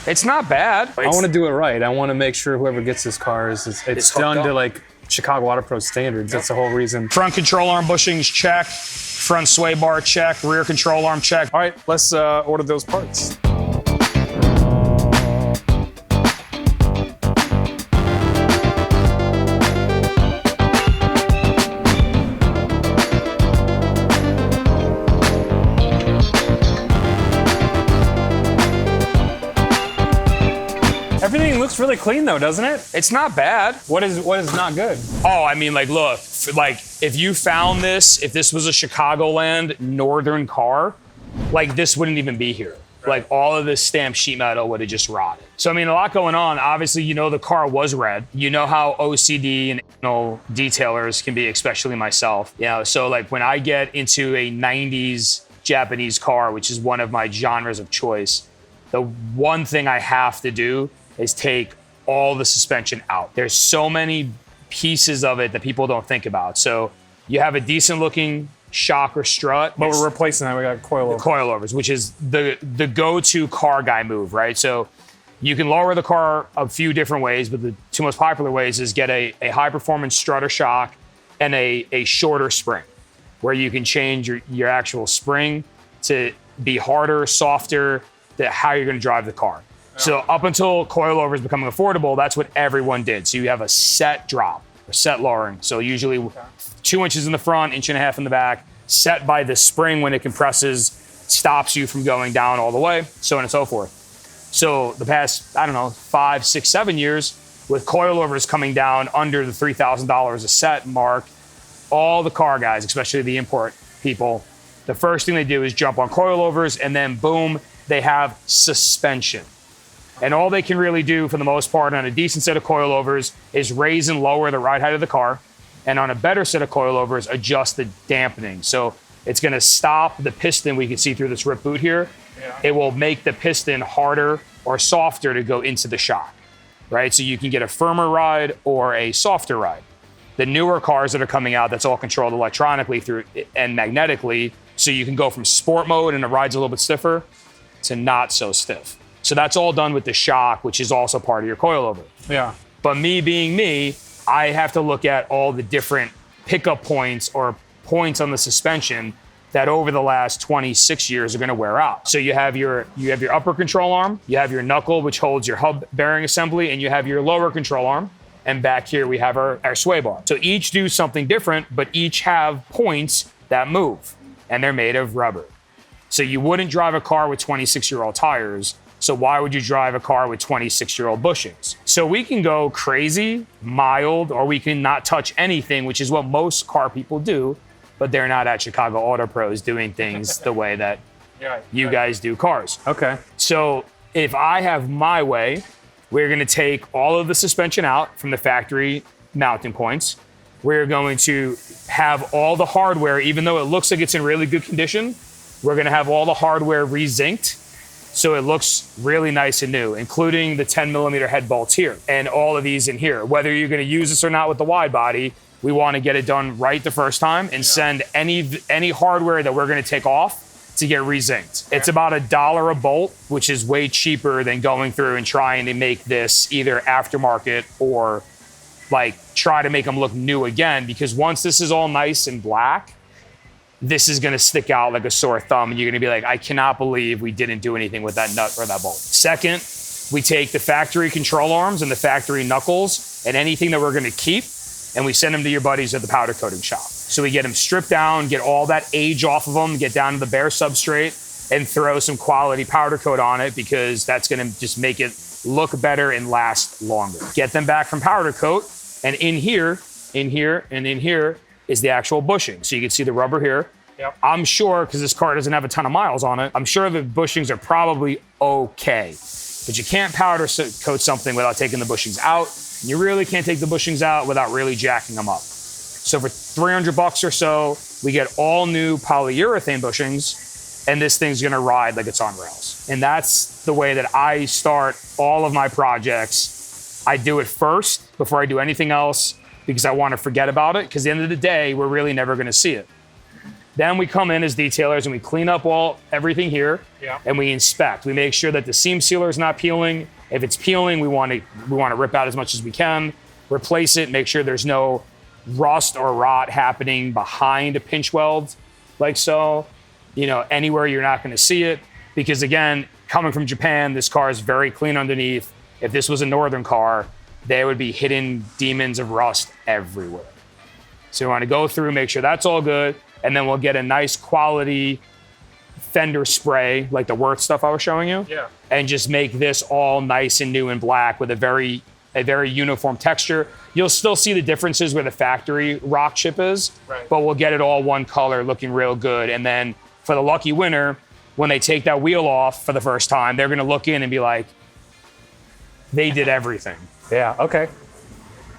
It's not bad. I want to do it right. I want to make sure whoever gets this car it's done to like Chicago Auto Pro standards. That's the whole reason. Front control arm bushings, check. Front sway bar, check. Rear control arm, check. All right, let's order those parts. Everything looks really clean though, doesn't it? It's not bad. What is not good? Oh, I mean, like, look, like, if you found this, if this was a Chicagoland northern car, like, this wouldn't even be here. Right. Like, all of this stamped sheet metal would have just rotted. So, I mean, a lot going on. Obviously, you know the car was red. You know how OCD and detailers can be, especially myself. You know, so, like, when I get into a 90s Japanese car, which is one of my genres of choice, the one thing I have to do is take all the suspension out. There's so many pieces of it that people don't think about. So you have a decent looking shock or strut. But we're replacing that, we got coilovers. Coilovers, which is the go-to car guy move, right? So you can lower the car a few different ways, but the two most popular ways is get a high performance strut or shock and a shorter spring, where you can change your actual spring to be harder, softer, how you're gonna drive the car. So up until coilovers becoming affordable, that's what everyone did. So you have a set drop, or set lowering. So usually 2 inches in the front, 1.5 inches in the back, set by the spring when it compresses, stops you from going down all the way, so on and so forth. So the past, I don't know, 5, 6, 7 years, with coilovers coming down under the $3,000 a set mark, all the car guys, especially the import people, the first thing they do is jump on coilovers, and then boom, they have suspension. And all they can really do for the most part on a decent set of coilovers is raise and lower the ride height of the car. And on a better set of coilovers, adjust the dampening. So it's gonna stop the piston. We can see through this rip boot here. Yeah. It will make the piston harder or softer to go into the shock, right? So you can get a firmer ride or a softer ride. The newer cars that are coming out, that's all controlled electronically through and magnetically. So you can go from sport mode and it rides a little bit stiffer to not so stiff. So that's all done with the shock, which is also part of your coilover. Yeah. But me being me, I have to look at all the different pickup points or points on the suspension that over the last 26 years are gonna wear out. So you have your upper control arm, you have your knuckle, which holds your hub bearing assembly, and you have your lower control arm. And back here we have our sway bar. So each do something different, but each have points that move, and they're made of rubber. So you wouldn't drive a car with 26-year-old tires. So why would you drive a car with 26-year-old bushings? So we can go crazy, mild, or we can not touch anything, which is what most car people do, but they're not at Chicago Auto Pros doing things the way that you guys do cars. Okay. So if I have my way, we're gonna take all of the suspension out from the factory mounting points. We're going to have all the hardware, even though it looks like it's in really good condition, we're gonna have all the hardware re-zinced. So it looks really nice and new, including the 10mm head bolts here and all of these in here. Whether you're gonna use this or not with the wide body, we wanna get it done right the first time and send any hardware that we're gonna take off to get re-zinced. It's about $1 a bolt, which is way cheaper than going through and trying to make this either aftermarket or like try to make them look new again, because once this is all nice and black, this is gonna stick out like a sore thumb and you're gonna be like, I cannot believe we didn't do anything with that nut or that bolt. Second, we take the factory control arms and the factory knuckles and anything that we're gonna keep, and we send them to your buddies at the powder coating shop. So we get them stripped down, get all that age off of them, get down to the bare substrate, and throw some quality powder coat on it, because that's gonna just make it look better and last longer. Get them back from powder coat, and in here, and in here is the actual bushing. So you can see the rubber here. Yep. I'm sure, because this car doesn't have a ton of miles on it, I'm sure the bushings are probably okay. But you can't powder coat something without taking the bushings out. And you really can't take the bushings out without really jacking them up. So for $300 or so, we get all new polyurethane bushings, and this thing's gonna ride like it's on rails. And that's the way that I start all of my projects. I do it first before I do anything else, because I want to forget about it, because at the end of the day, we're really never going to see it. Then we come in as detailers and we clean up everything here, and we inspect. We make sure that the seam sealer is not peeling. If it's peeling, we want to rip out as much as we can, replace it, make sure there's no rust or rot happening behind a pinch weld, like so. You know, anywhere you're not going to see it, because again, coming from Japan, this car is very clean underneath. If this was a northern car, there would be hidden demons of rust everywhere. So we want to go through, make sure that's all good, and then we'll get a nice quality fender spray, like the Worth stuff I was showing you, and just make this all nice and new and black with a very uniform texture. You'll still see the differences where the factory rock chip is, but we'll get it all one color, looking real good. And then for the lucky winner, when they take that wheel off for the first time, they're gonna look in and be like, they did everything. Yeah, okay.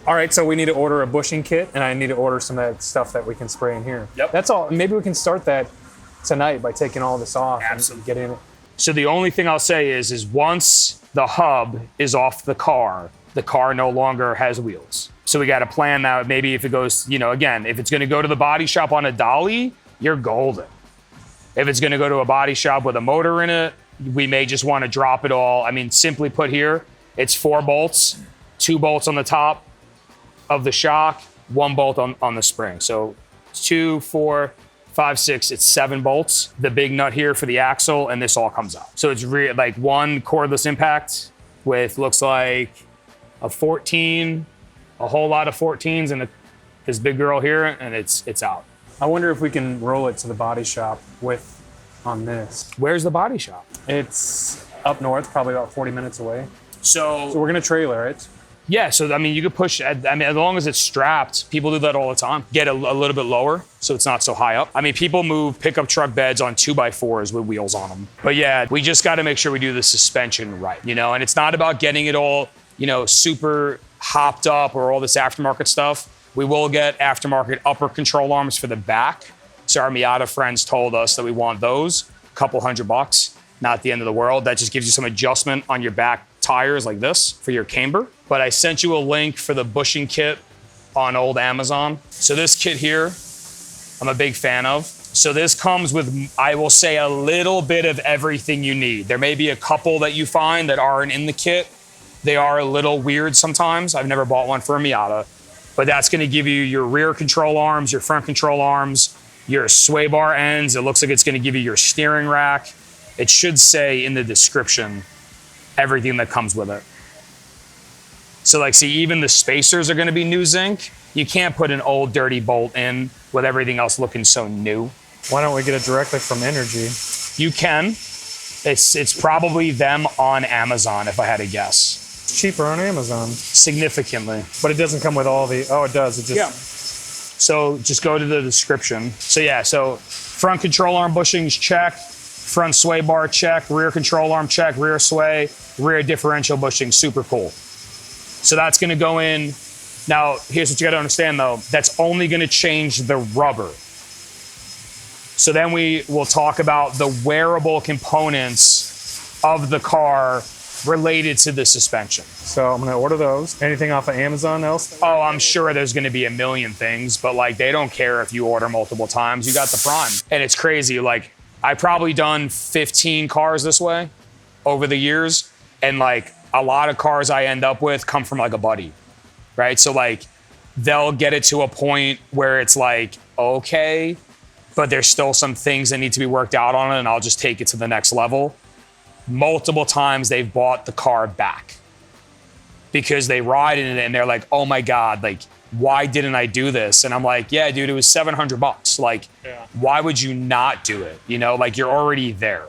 All right, so we need to order a bushing kit, and I need to order some of that stuff that we can spray in here. Yep. That's all. Maybe we can start that tonight by taking all this off Absolutely. and getting it. So the only thing I'll say is once the hub is off the car no longer has wheels. So we got to plan that. Maybe if it goes, you know, again, if it's going to go to the body shop on a dolly, you're golden. If it's going to go to a body shop with a motor in it, we may just want to drop it all. I mean, simply put here, it's 4 bolts, 2 bolts on the top of the shock, 1 bolt on the spring. So 2, 4, 5, 6, it's 7 bolts. The big nut here for the axle, and this all comes out. So it's like one cordless impact with looks like a 14, a whole lot of 14s, and this big girl here, and it's out. I wonder if we can roll it to the body shop on this. Where's the body shop? It's up north, probably about 40 minutes away. So we're gonna trailer it. Yeah, so I mean, you could push, I mean, as long as it's strapped, people do that all the time. Get a little bit lower so it's not so high up. I mean, people move pickup truck beds on 2x4s with wheels on them. But yeah, we just got to make sure we do the suspension right, you know, and it's not about getting it all, you know, super hopped up or all this aftermarket stuff. We will get aftermarket upper control arms for the back. So our Miata friends told us that we want those, a couple $100, not the end of the world. That just gives you some adjustment on your back tires like this for your camber. But I sent you a link for the bushing kit on old Amazon. So this kit here, I'm a big fan of. So this comes with, I will say, a little bit of everything you need. There may be a couple that you find that aren't in the kit. They are a little weird sometimes. I've never bought one for a Miata. But that's gonna give you your rear control arms, your front control arms, your sway bar ends. It looks like it's gonna give you your steering rack. It should say in the description everything that comes with it. So like, see, even the spacers are gonna be new zinc. You can't put an old dirty bolt in with everything else looking so new. Why don't we get it directly from Energy? You can. It's probably them on Amazon, if I had to guess. It's cheaper on Amazon. Significantly. But it doesn't come with all the, oh, it does. It just. Yeah. So just go to the description. So yeah, so front control arm bushings, check. Front sway bar, check. Rear control arm, check. Rear sway, rear differential bushing, super cool. So that's gonna go in. Now, here's what you gotta understand though. That's only gonna change the rubber. So then we will talk about the wearable components of the car related to the suspension. So I'm gonna order those. Anything off of Amazon else? Oh, I'm sure there's gonna be a million things, but like they don't care if you order multiple times. You got the Prime. And it's crazy, like I've probably done 15 cars this way over the years. And like a lot of cars I end up with come from like a buddy, right? So like they'll get it to a point where it's like, okay, but there's still some things that need to be worked out on it and I'll just take it to the next level. Multiple times they've bought the car back because they ride in it and they're like, oh my God, like, why didn't I do this? And I'm like, yeah, dude, it was $700. Like, why would you not do it? You know, like you're already there.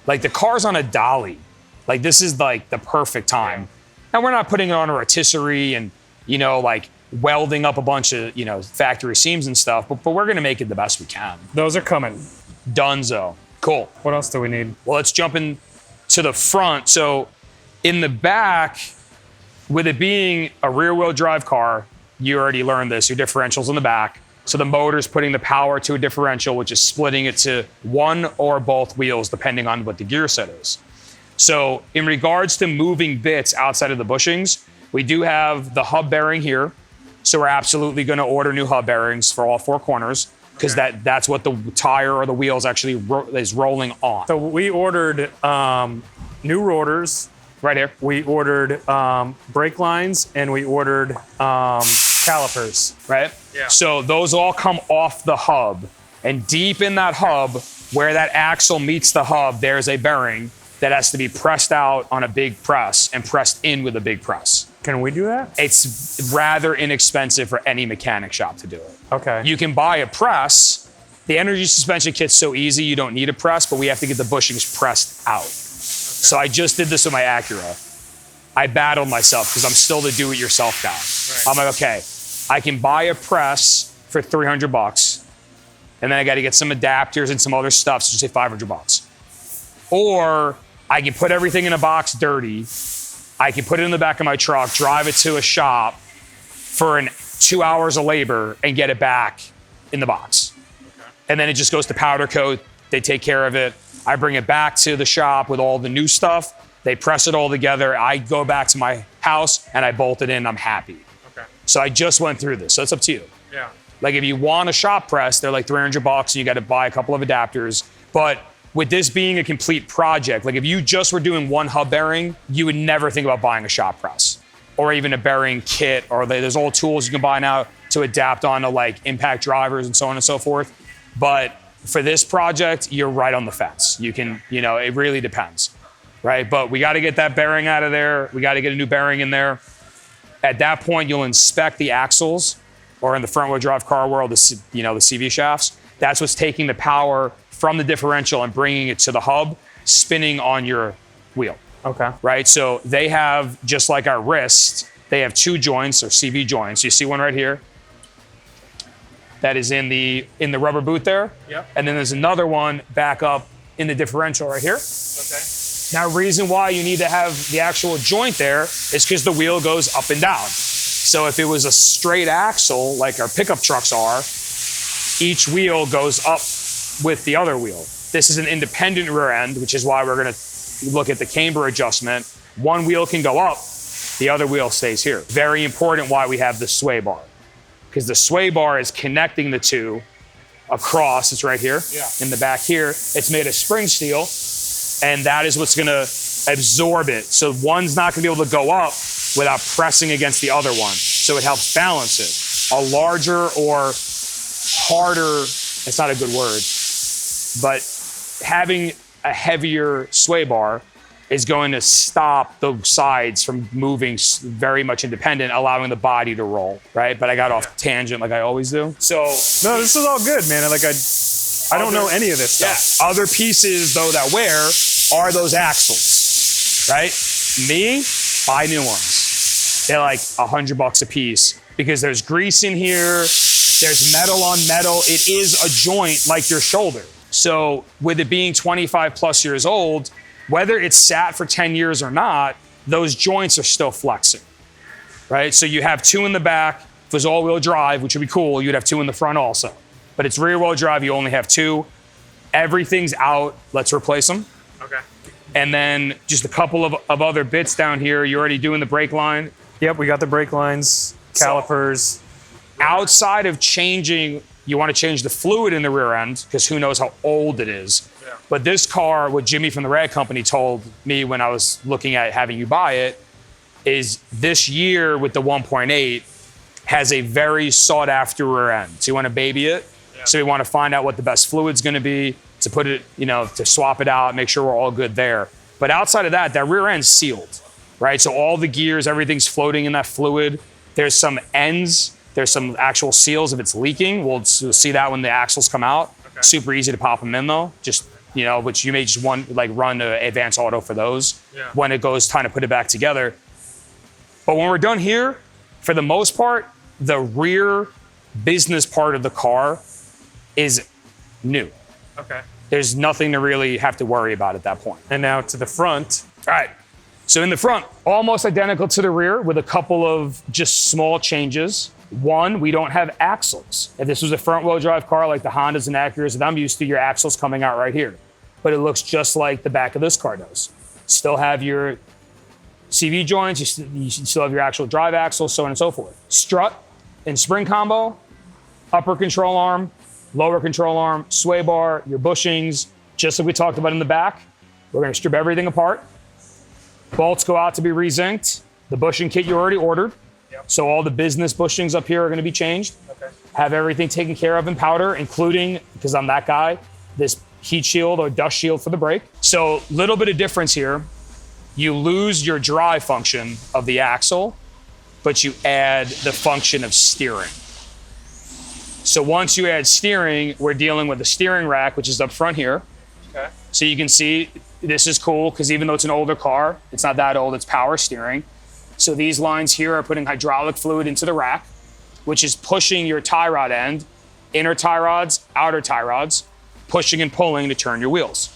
Like the car's on a dolly. Like this is like the perfect time. And we're not putting it on a rotisserie and, you know, like welding up a bunch of, you know, factory seams and stuff, but we're gonna make it the best we can. Those are coming. Dunzo. Cool. What else do we need? Well, let's jump in to the front. So in the back, with it being a rear wheel drive car, you already learned this, your differential's in the back. So the motor's putting the power to a differential, which is splitting it to one or both wheels, depending on what the gear set is. So in regards to moving bits outside of the bushings, we do have the hub bearing here. So we're absolutely gonna order new hub bearings for all 4 corners. because that's what the tire or the wheels actually is rolling on. So we ordered new rotors. Right here. We ordered brake lines, and we ordered calipers. Right? Yeah. So those all come off the hub. And deep in that hub, where that axle meets the hub, there's a bearing that has to be pressed out on a big press and pressed in with a big press. Can we do that? It's rather inexpensive for any mechanic shop to do it. Okay. You can buy a press. The energy suspension kit's so easy, you don't need a press, but we have to get the bushings pressed out. So I just did this with my Acura. I battled myself because I'm still the do-it-yourself guy. Right. I'm like, okay, I can buy a press for $300, and then I got to get some adapters and some other stuff, so say $500. Or I can put everything in a box dirty. I can put it in the back of my truck, drive it to a shop for 2 hours of labor, and get it back in the box. Okay. And then it just goes to powder coat. They take care of it. I bring it back to the shop with all the new stuff. They press it all together. I go back to my house and I bolt it in. I'm happy. Okay. So I just went through this. So it's up to you. Yeah. Like if you want a shop press, they're like $300 and you got to buy a couple of adapters. But with this being a complete project, like if you just were doing one hub bearing, you would never think about buying a shop press or even a bearing kit, or there's all tools you can buy now to adapt onto like impact drivers and so on and so forth. But for this project, you're right on the fence. You can, it really depends, right? But we got to get that bearing out of there. We got to get a new bearing in there. At that point, you'll inspect the axles, or in the front wheel drive car world, the CV shafts. That's what's taking the power from the differential and bringing it to the hub, spinning on your wheel. Okay. Right? So they have, just like our wrist, they have 2 joints or CV joints. You see one right here? That is in the rubber boot there. Yep. And then there's another one back up in the differential right here. Okay. Now, reason why you need to have the actual joint there is because the wheel goes up and down. So if it was a straight axle, like our pickup trucks are, each wheel goes up with the other wheel. This is an independent rear end, which is why we're going to look at the camber adjustment. One wheel can go up, the other wheel stays here. Very important why we have the sway bar. Because the sway bar is connecting the two across. It's right here, in the back here. It's made of spring steel, and that is what's gonna absorb it. So one's not gonna be able to go up without pressing against the other one. So it helps balance it. A larger or harder, it's not a good word, but having a heavier sway bar is going to stop the sides from moving very much independent, allowing the body to roll, right? But I got off tangent like I always do. So no, this is all good, man. Like I don't know any of this stuff. Other pieces though that wear are those axles, right? Me, buy new ones. They're like $100 a piece because there's grease in here, there's metal on metal. It is a joint like your shoulder. So with it being 25 plus years old, whether it's sat for 10 years or not, those joints are still flexing, right? So you have 2 in the back. If it was all-wheel drive, which would be cool, you'd have 2 in the front also. But it's rear-wheel drive, you only have 2. Everything's out. Let's replace them. Okay. And then just a couple of other bits down here. You're already doing the brake line. Yep, we got the brake lines, calipers. So, outside of changing, you want to change the fluid in the rear end, because who knows how old it is. Yeah. But this car, what Jimmy from the Rag Company told me when I was looking at having you buy it, is this year with the 1.8 has a very sought after rear end. So you want to baby it. Yeah. So we want to find out what the best fluid's going to be to put it, to swap it out, make sure we're all good there. But outside of that, that rear end's sealed, right? So all the gears, everything's floating in that fluid. There's some ends. There's some actual seals if it's leaking. We'll see that when the axles come out. Okay. Super easy to pop them in though. Just, which you may just run to Advanced Auto for those when it goes time to put it back together. But when we're done here, for the most part, the rear business part of the car is new. Okay. There's nothing to really have to worry about at that point. And now to the front. All right. So in the front, almost identical to the rear with a couple of just small changes. One, we don't have axles. If this was a front-wheel drive car like the Hondas and Acuras that I'm used to, your axles coming out right here. But it looks just like the back of this car does. Still have your CV joints, you still have your actual drive axle, so on and so forth. Strut and spring combo, upper control arm, lower control arm, sway bar, your bushings, just like we talked about in the back. We're gonna strip everything apart. Bolts go out to be re-zinced. The bushing kit you already ordered. Yep. So all the business bushings up here are gonna be changed. Okay. Have everything taken care of in powder, including, because I'm that guy, this heat shield or dust shield for the brake. So little bit of difference here. You lose your drive function of the axle, but you add the function of steering. So once you add steering, we're dealing with the steering rack, which is up front here. Okay. So you can see this is cool because even though it's an older car, it's not that old, it's power steering. So these lines here are putting hydraulic fluid into the rack, which is pushing your tie rod end, inner tie rods, outer tie rods, pushing and pulling to turn your wheels.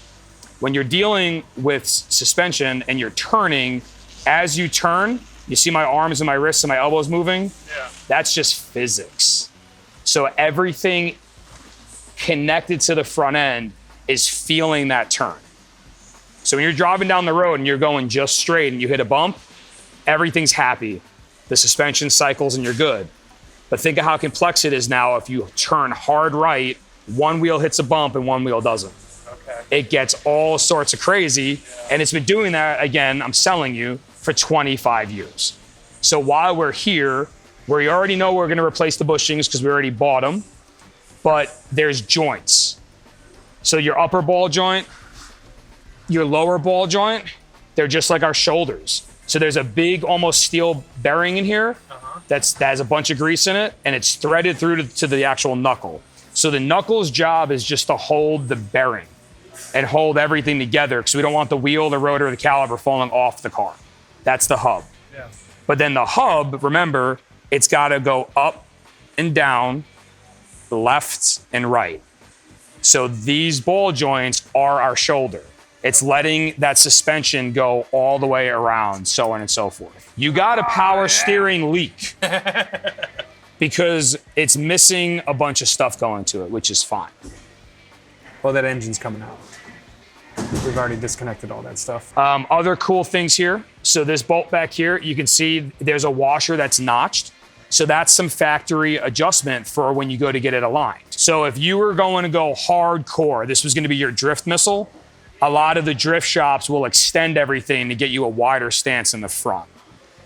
When you're dealing with suspension and you're turning, as you turn, you see my arms and my wrists and my elbows moving? Yeah. That's just physics. So everything connected to the front end is feeling that turn. So when you're driving down the road and you're going just straight and you hit a bump, everything's happy. The suspension cycles and you're good. But think of how complex it is now if you turn hard right, one wheel hits a bump and one wheel doesn't. Okay. It gets all sorts of crazy. And it's been doing that, again, I'm selling you, for 25 years. So while we're here, we already know we're gonna replace the bushings because we already bought them, but there's joints. So your upper ball joint, your lower ball joint, they're just like our shoulders. So there's a big, almost steel bearing in here that has a bunch of grease in it, and it's threaded through to the actual knuckle. So the knuckle's job is just to hold the bearing and hold everything together because we don't want the wheel, the rotor, the caliper falling off the car. That's the hub. Yeah. But then the hub, remember, it's got to go up and down, left and right. So these ball joints are our shoulder. It's letting that suspension go all the way around, so on and so forth. You got a power steering leak because it's missing a bunch of stuff going to it, which is fine. Well, that engine's coming out. We've already disconnected all that stuff. Other cool things here. So this bolt back here, you can see there's a washer that's notched. So that's some factory adjustment for when you go to get it aligned. So if you were going to go hardcore, this was going to be your drift missile, a lot of the drift shops will extend everything to get you a wider stance in the front.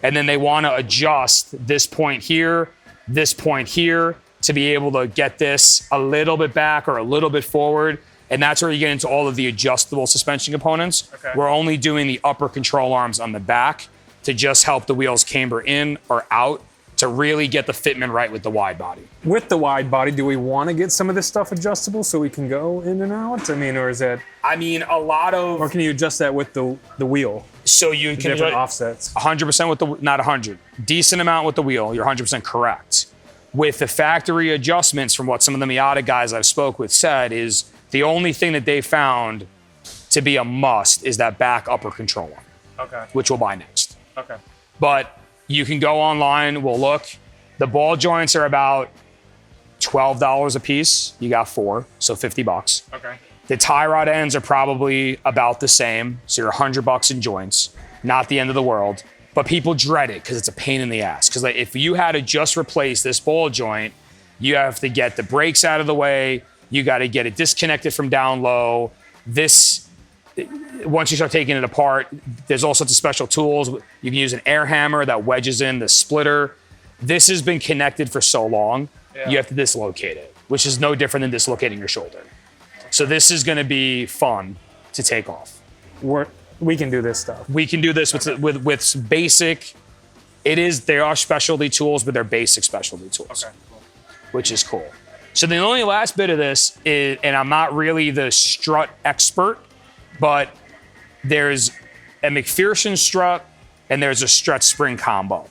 And then they want to adjust this point here to be able to get this a little bit back or a little bit forward. And that's where you get into all of the adjustable suspension components. Okay. We're only doing the upper control arms on the back to just help the wheels camber in or out to really get the fitment right with the wide body. With the wide body, do we want to get some of this stuff adjustable so we can go in and out? I mean, or is that... I mean, a lot of... Or can you adjust that with the wheel? So you can Different offsets. 100% with the... Not 100. Decent amount with the wheel. You're 100% correct. With the factory adjustments, from what some of the Miata guys I've spoke with said, is the only thing that they found to be a must is that back upper control arm. Okay. Which we'll buy next. Okay. But you can go online, we'll look. The ball joints are about $12 a piece. You got 4, so $50. Okay. The tie rod ends are probably about the same, so you're $100 in joints. Not the end of the world. But people dread it because it's a pain in the ass. Because if you had to just replace this ball joint, you have to get the brakes out of the way. You got to get it disconnected from down low. Once you start taking it apart, there's all sorts of special tools. You can use an air hammer that wedges in the splitter. This has been connected for so long, You have to dislocate it, which is no different than dislocating your shoulder. So this is going to be fun to take off. We can do this stuff. We can do this with basic. They are specialty tools, but they're basic specialty tools, Okay, cool. which is cool. So the only last bit of this is, and I'm not really the strut expert, but there's a McPherson strut and there's a strut spring combo.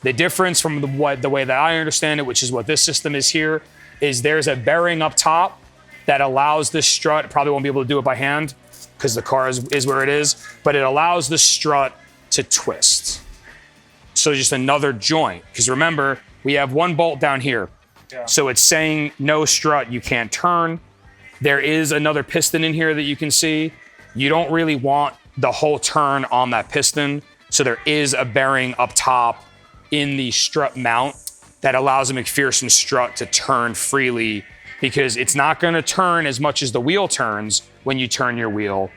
The difference from the way that I understand it, which is what this system is here, is there's a bearing up top that allows this strut, probably won't be able to do it by hand because the car is where it is, but it allows the strut to twist. So just another joint, because remember, we have one bolt down here. Yeah. So it's saying no strut, you can't turn. There is another piston in here that you can see. You don't really want the whole turn on that piston. So there is a bearing up top in the strut mount that allows a McPherson strut to turn freely because it's not going to turn as much as the wheel turns when you turn your wheel.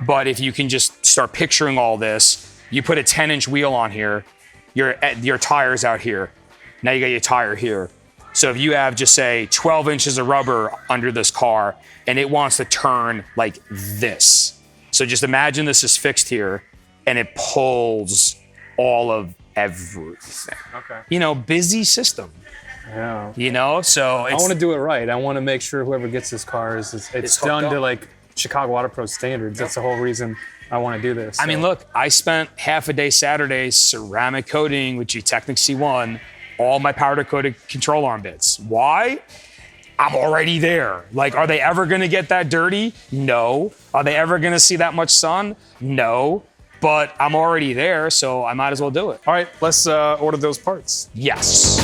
But if you can just start picturing all this, you put a 10-inch wheel on here, your tire's out here. Now you got your tire here. So if you have, just say, 12 inches of rubber under this car and it wants to turn like this. So just imagine this is fixed here and it pulls all of everything. Okay. You know, busy system. Yeah. You know, so I want to do it right. I want to make sure whoever gets this car it's done to like Chicago Water Pro standards. That's the whole reason I want to do this. I mean, look, I spent half a day Saturday ceramic coating with G-Technic C1 all my powder coated control arm bits. Why? I'm already there. Like, are they ever going to get that dirty? No. Are they ever going to see that much sun? No. But I'm already there, so I might as well do it. All right, let's order those parts. Yes.